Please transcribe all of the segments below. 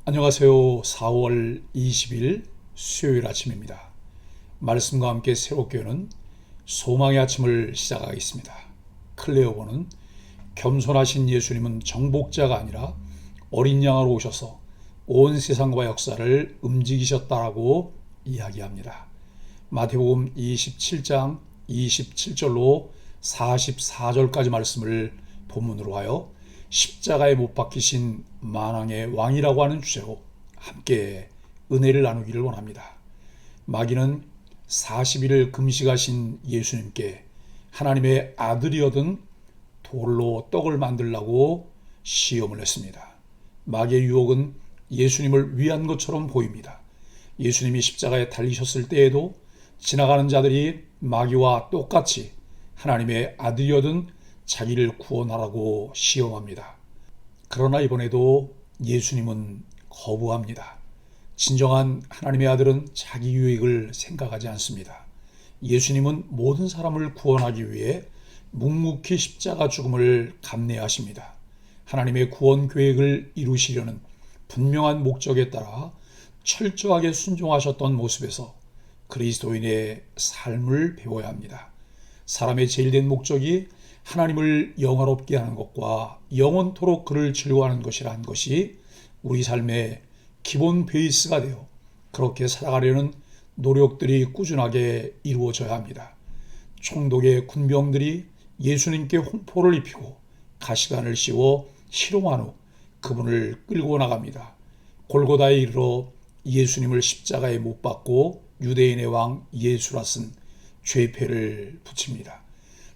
안녕하세요. 4월 20일 수요일 아침입니다. 말씀과 함께 새롭게 여는 소망의 아침을 시작하겠습니다. 클레오버는 겸손하신 예수님은 정복자가 아니라 어린 양으로 오셔서 온 세상과 역사를 움직이셨다라고 이야기합니다. 마태복음 27장 27절로 44절까지 말씀을 본문으로 하여 십자가에 못 박히신 만왕의 왕이라고 하는 주제로 함께 은혜를 나누기를 원합니다. 마귀는 40일을 금식하신 예수님께 하나님의 아들이어든 돌로 떡을 만들라고 시험을 했습니다. 마귀의 유혹은 예수님을 위한 것처럼 보입니다. 예수님이 십자가에 달리셨을 때에도 지나가는 자들이 마귀와 똑같이 하나님의 아들이어든 자기를 구원하라고 시험합니다. 그러나 이번에도 예수님은 거부합니다. 진정한 하나님의 아들은 자기 유익을 생각하지 않습니다. 예수님은 모든 사람을 구원하기 위해 묵묵히 십자가 죽음을 감내하십니다. 하나님의 구원 계획을 이루시려는 분명한 목적에 따라 철저하게 순종하셨던 모습에서 그리스도인의 삶을 배워야 합니다. 사람의 제일된 목적이 하나님을 영화롭게 하는 것과 영원토록 그를 즐거워하는 것이라는 것이 우리 삶의 기본 베이스가 되어 그렇게 살아가려는 노력들이 꾸준하게 이루어져야 합니다. 총독의 군병들이 예수님께 홍포를 입히고 가시관을 씌워 희롱한 후 그분을 끌고 나갑니다. 골고다에 이르러 예수님을 십자가에 못 박고 유대인의 왕 예수라 쓴 죄패를 붙입니다.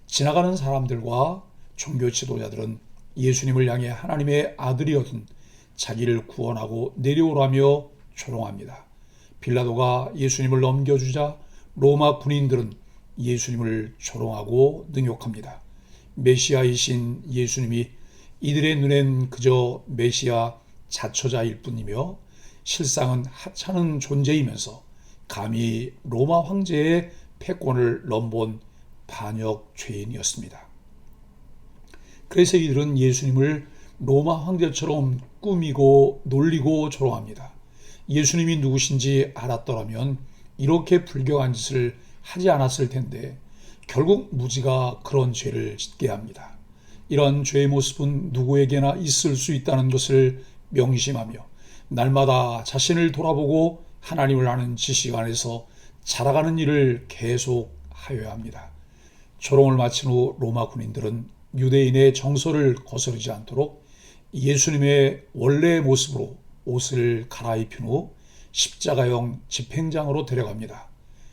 지나가는 사람들과 종교 지도자들은 예수님을 향해 하나님의 아들이어든 자기를 구원하고 내려오라며 조롱합니다. 빌라도가 예수님을 넘겨주자 로마 군인들은 예수님을 조롱하고 능욕합니다. 메시아이신 예수님이 이들의 눈엔 그저 메시아 자처자일 뿐이며 실상은 하찮은 존재이면서 감히 로마 황제의 패권을 넘본 반역 죄인이었습니다. 그래서 이들은 예수님을 로마 황제처럼 꾸미고 놀리고 조롱합니다. 예수님이 누구신지 알았더라면 이렇게 불경한 짓을 하지 않았을 텐데 결국 무지가 그런 죄를 짓게 합니다. 이런 죄의 모습은 누구에게나 있을 수 있다는 것을 명심하며 날마다 자신을 돌아보고 하나님을 아는 지식 안에서 자라가는 일을 계속하여야 합니다. 조롱을 마친 후 로마 군인들은 유대인의 정서를 거스르지 않도록 예수님의 원래의 모습으로 옷을 갈아입힌 후 십자가형 집행장으로 데려갑니다.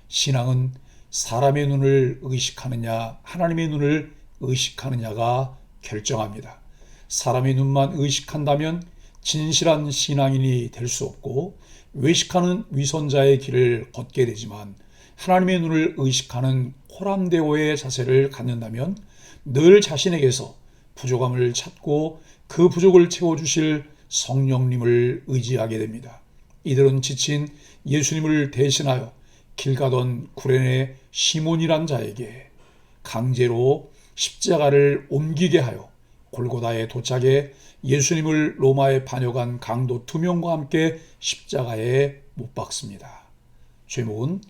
신앙은 사람의 눈을 의식하느냐 하나님의 눈을 의식하느냐가 결정합니다. 사람의 눈만 의식한다면 진실한 신앙인이 될 수 없고 외식하는 위선자의 길을 걷게 되지만 하나님의 눈을 의식하는 호람대오의 자세를 갖는다면 늘 자신에게서 부족함을 찾고 그 부족을 채워주실 성령님을 의지하게 됩니다. 이들은 지친 예수님을 대신하여 길 가던 구레네 시몬이란 자에게 강제로 십자가를 옮기게 하여 골고다에 도착해 예수님을 로마에 반역한 강도 2명과 함께 십자가에 못 박습니다. 제목은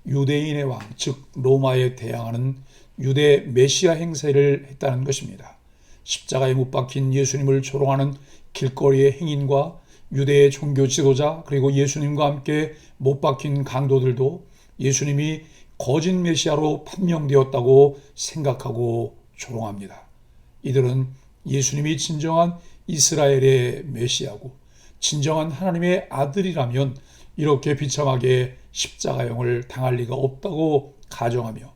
유대인의 왕, 즉 로마에 대항하는 유대 메시아 행세를 했다는 것입니다. 십자가에 못 박힌 예수님을 조롱하는 길거리의 행인과 유대의 종교 지도자 그리고 예수님과 함께 못 박힌 강도들도 예수님이 거짓 메시아로 판명되었다고 생각하고 조롱합니다. 이들은 예수님이 진정한 이스라엘의 메시아고 진정한 하나님의 아들이라면 이렇게 비참하게 십자가형을 당할 리가 없다고 가정하며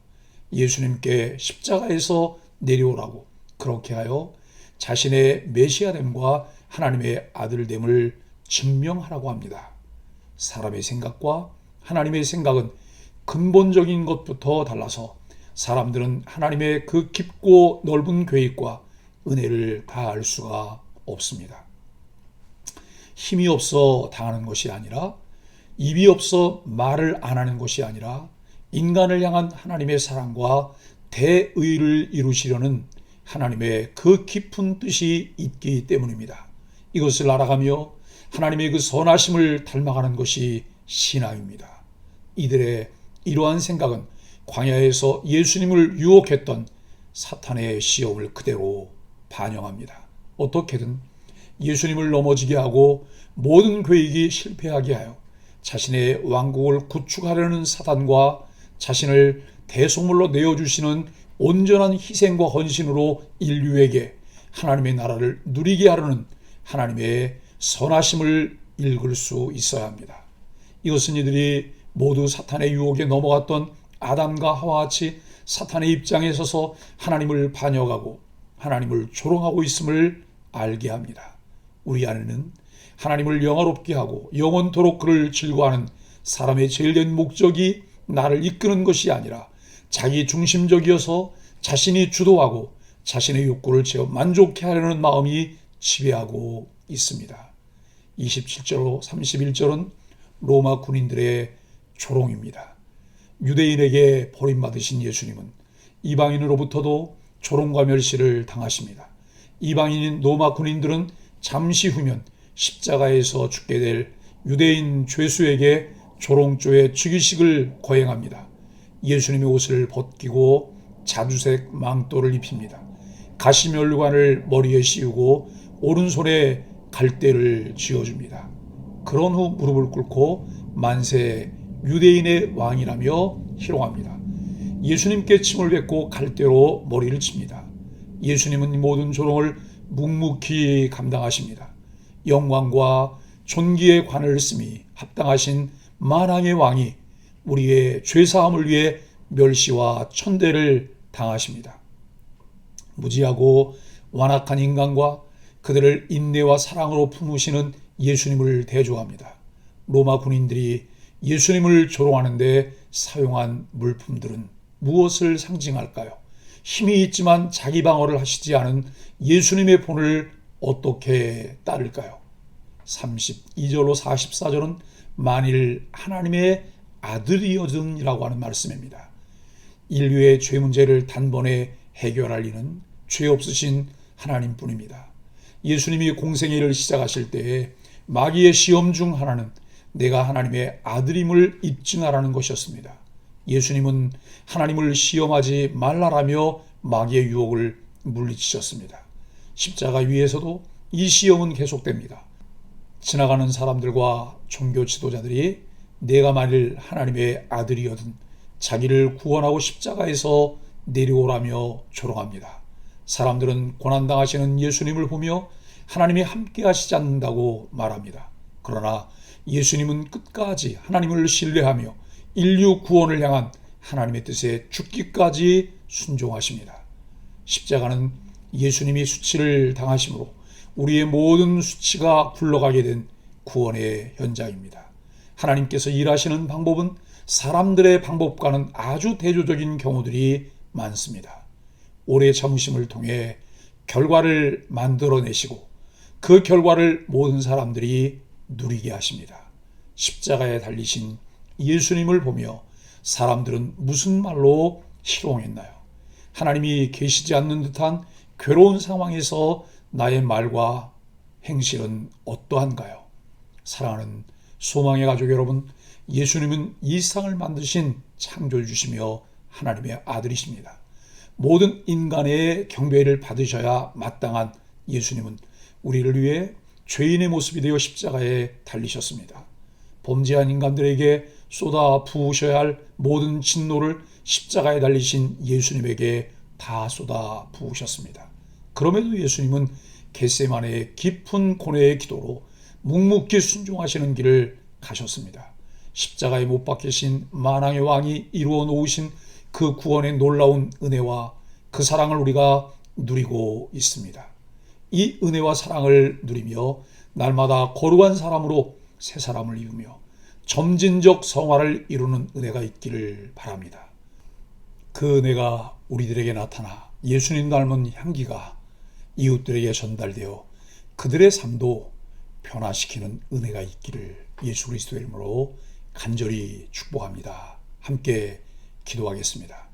예수님께 십자가에서 내려오라고 그렇게 하여 자신의 메시아됨과 하나님의 아들됨을 증명하라고 합니다. 사람의 생각과 하나님의 생각은 근본적인 것부터 달라서 사람들은 하나님의 그 깊고 넓은 계획과 은혜를 다 알 수가 없습니다. 힘이 없어 당하는 것이 아니라 입이 없어 말을 안 하는 것이 아니라 인간을 향한 하나님의 사랑과 대의를 이루시려는 하나님의 그 깊은 뜻이 있기 때문입니다. 이것을 알아가며 하나님의 그 선하심을 닮아가는 것이 신앙입니다. 이들의 이러한 생각은 광야에서 예수님을 유혹했던 사탄의 시험을 그대로 반영합니다. 어떻게든 예수님을 넘어지게 하고 모든 계획이 실패하게 하여 자신의 왕국을 구축하려는 사단과 자신을 대속물로 내어주시는 온전한 희생과 헌신으로 인류에게 하나님의 나라를 누리게 하려는 하나님의 선하심을 읽을 수 있어야 합니다. 이것은 이들이 모두 사탄의 유혹에 넘어갔던 아담과 하와같이 사탄의 입장에 서서 하나님을 반역하고 하나님을 조롱하고 있음을 알게 합니다. 우리 안에는 하나님을 영화롭게 하고 영원토록 그를 즐거워하는 사람의 제일된 목적이 나를 이끄는 것이 아니라 자기 중심적이어서 자신이 주도하고 자신의 욕구를 채워 만족해 하려는 마음이 지배하고 있습니다. 27절로 31절은 로마 군인들의 조롱입니다. 유대인에게 버림받으신 예수님은 이방인으로부터도 조롱과 멸시를 당하십니다. 이방인인 로마 군인들은 잠시 후면 십자가에서 죽게 될 유대인 죄수에게 조롱조의 즉위식을 거행합니다. 예수님의 옷을 벗기고 자주색 망토를 입힙니다. 가시면류관을 머리에 씌우고 오른손에 갈대를 쥐어줍니다. 그런 후 무릎을 꿇고 만세 유대인의 왕이라며 희롱합니다. 예수님께 침을 뱉고 갈대로 머리를 칩니다. 예수님은 모든 조롱을 묵묵히 감당하십니다. 영광과 존귀의 관을 쓰미 합당하신 만왕의 왕이 우리의 죄사함을 위해 멸시와 천대를 당하십니다. 무지하고 완악한 인간과 그들을 인내와 사랑으로 품으시는 예수님을 대조합니다. 로마 군인들이 예수님을 조롱하는데 사용한 물품들은 무엇을 상징할까요? 힘이 있지만 자기 방어를 하시지 않은 예수님의 본을 어떻게 따를까요? 32절로 44절은 만일 하나님의 아들이어든이라고 하는 말씀입니다. 인류의 죄 문제를 단번에 해결할 이는 죄 없으신 하나님뿐입니다. 예수님이 공생의 일을 시작하실 때에 마귀의 시험 중 하나는 내가 하나님의 아들임을 입증하라는 것이었습니다. 예수님은 하나님을 시험하지 말라라며 마귀의 유혹을 물리치셨습니다. 십자가 위에서도 이 시험은 계속됩니다. 지나가는 사람들과 종교 지도자들이 내가 만일 하나님의 아들이거든 자기를 구원하고 십자가에서 내려오라며 조롱합니다. 사람들은 고난당하시는 예수님을 보며 하나님이 함께 하시지 않는다고 말합니다. 그러나 예수님은 끝까지 하나님을 신뢰하며 인류 구원을 향한 하나님의 뜻에 죽기까지 순종하십니다. 십자가는 예수님이 수치를 당하심으로 우리의 모든 수치가 굴러가게 된 구원의 현장입니다. 하나님께서 일하시는 방법은 사람들의 방법과는 아주 대조적인 경우들이 많습니다. 오래 참으심을 통해 결과를 만들어내시고 그 결과를 모든 사람들이 누리게 하십니다. 십자가에 달리신 예수님을 보며 사람들은 무슨 말로 희롱했나요? 하나님이 계시지 않는 듯한 괴로운 상황에서 나의 말과 행실은 어떠한가요? 사랑하는 소망의 가족 여러분, 예수님은 이 세상을 만드신 창조주시며 하나님의 아들이십니다. 모든 인간의 경배를 받으셔야 마땅한 예수님은 우리를 위해 죄인의 모습이 되어 십자가에 달리셨습니다. 범죄한 인간들에게 쏟아 부으셔야 할 모든 진노를 십자가에 달리신 예수님에게 다 쏟아 부으셨습니다. 그럼에도 예수님은 겟세마네의 깊은 고뇌의 기도로 묵묵히 순종하시는 길을 가셨습니다. 십자가에 못 박히신 만왕의 왕이 이루어 놓으신 그 구원의 놀라운 은혜와 그 사랑을 우리가 누리고 있습니다. 이 은혜와 사랑을 누리며 날마다 거룩한 사람으로 새 사람을 이루며 점진적 성화를 이루는 은혜가 있기를 바랍니다. 그 은혜가 우리들에게 나타나 예수님 닮은 향기가 이웃들에게 전달되어 그들의 삶도 변화시키는 은혜가 있기를 예수 그리스도의 이름으로 간절히 축복합니다. 함께 기도하겠습니다.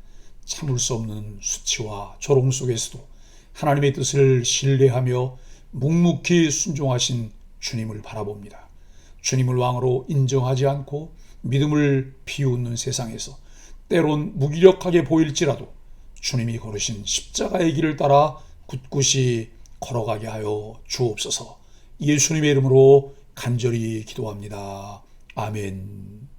참을 수 없는 수치와 조롱 속에서도 하나님의 뜻을 신뢰하며 묵묵히 순종하신 주님을 바라봅니다. 주님을 왕으로 인정하지 않고 믿음을 비웃는 세상에서 때론 무기력하게 보일지라도 주님이 걸으신 십자가의 길을 따라 굳굳이 걸어가게 하여 주옵소서. 예수님의 이름으로 간절히 기도합니다. 아멘.